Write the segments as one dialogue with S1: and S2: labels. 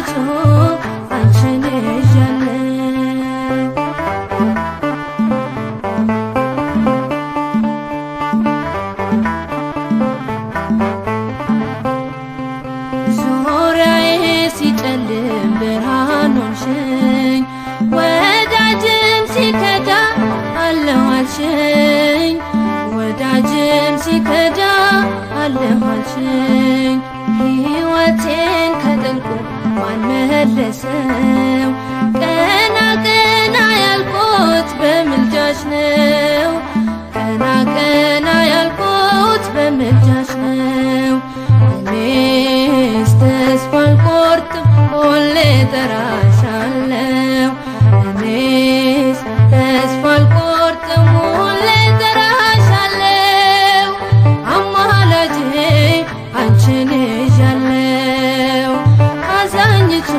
S1: አዛኝቱ አንቺን ይዣለሁ ዙሪያዬ ሲጨልም ብርሃን ሆንሽኝ ወዳጅም ሲከዳ አለሁ አልሽኝ ወዳጅም ሲከዳ አለሁ አልሽኝ ሕይወቴን ከጥልቁ ማን መለሰው ቀና ቀና ያልኩት በምልጃሽ ነው ቀና ቀና ያልኩት በምልጃሽ ነው እኔስ ተስፋ አልቆርጥም ሁሌ እጠራሻለሁ እኔስ ተስፋ አልቆርጥም ሁሌ እጠራሻለሁ አማላጄ አንቺን ይዣለሁ አዛኝቱ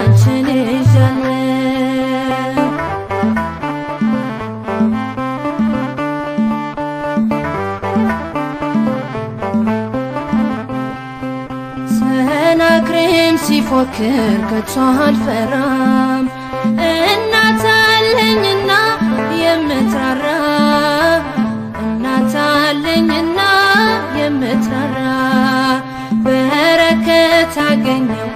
S1: አንቺን ይዣለሁ ሰናክሬም ሲፎክር ከቶ አልፈራም እናት አለኝና የምትራራ እናት አለኝና የምትራራ በረከት አገኘው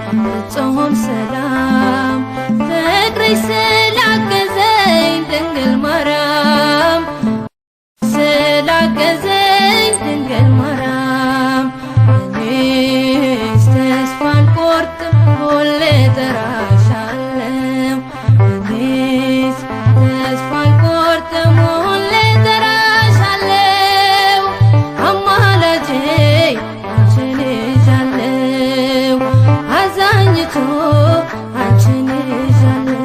S1: ፍጹም ሰላም ፍቅርሽ ስላገዘኝ ድንግል ማርያም ስላገዘኝ ድንግል ማርያም እኔስ ተስፋ አልቆርጥም ሁሌ እጠራሻለሁ እኔስ ተስፋ አልቆርጥም ሁሌ እጠራሻለሁ አማላጄ አንቺን ይዣለሁ አዛኝቱ አንቺን ይዣለሁ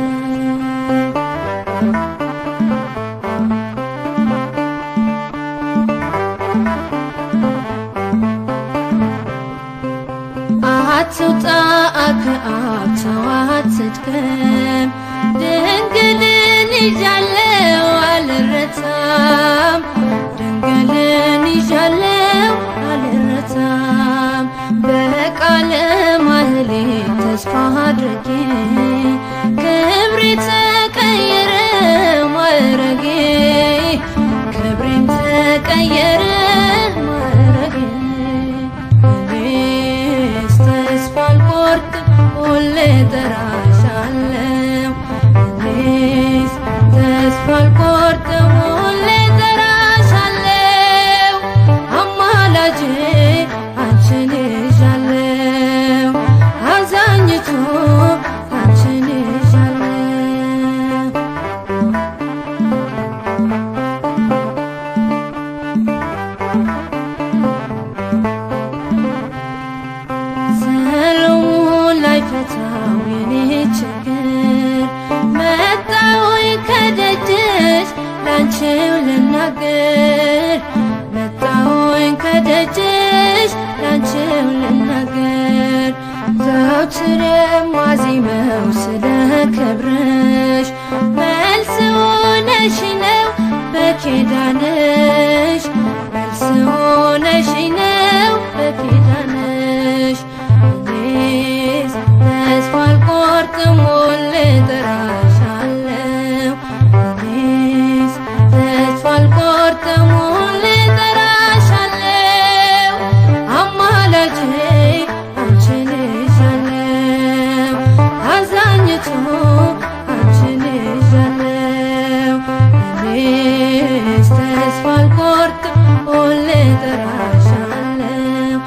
S1: አትውጣ ከአብ ተዋት ስትቀም ድንግልን ይዣለሁ አልረታም ድንግልን ይዣለሁ አልረታም በቃለ ማህሌት ተስፋ አድርጌ ክብሬ ተቀየረ ማዕረጌ ክብሬም ተቀየረ ማዕረጌ እኔስ ተስፋ አልቆርጥም ሁሌ እጠራሻለሁ እኔስ ተስፋ አልቆርጥም ሁሌ እጠራሻለሁ አማላጄ አንቺን ይዣለሁ አዛኝቱ አንቺን ይዣለሁ ሰሎሞን ላይፈታው የኔ ችግር መጣሁኝ ከደጅሽ ላንቺው ልናገር መጣሁኝ ከደጅሽ ላንቺው ልናገር ዘወትር የማዜመው ስለ ክብርሽ መልስ ሆነሽ ነው በኪዳንሽ መልስ ሆነሽ ነው በኪዳንሽ እኔስ ተስፋ አልቆርጥም ሁሌ እጠራሻለሁ እኔስ ተስፋ አልቆርጥም ሁሌ እጠራሻለሁ አማላጄ አንቺን ይዣለሁ አዛኝቱ አንቺን ይዣለሁ እኔስ ተስፋ አልቆርጥም ሁሌ እጠራሻለሁ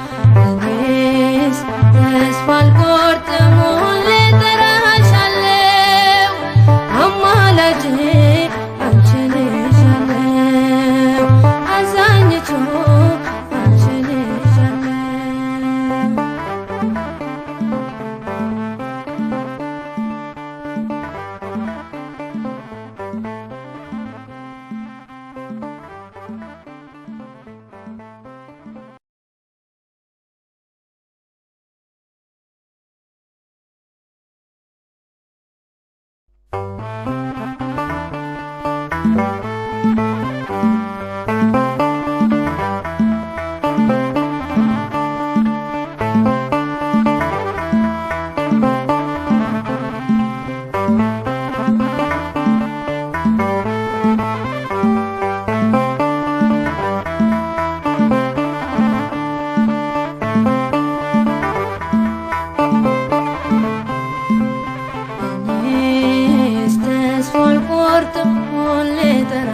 S1: አልቆርጥም ሁሌ ጠራ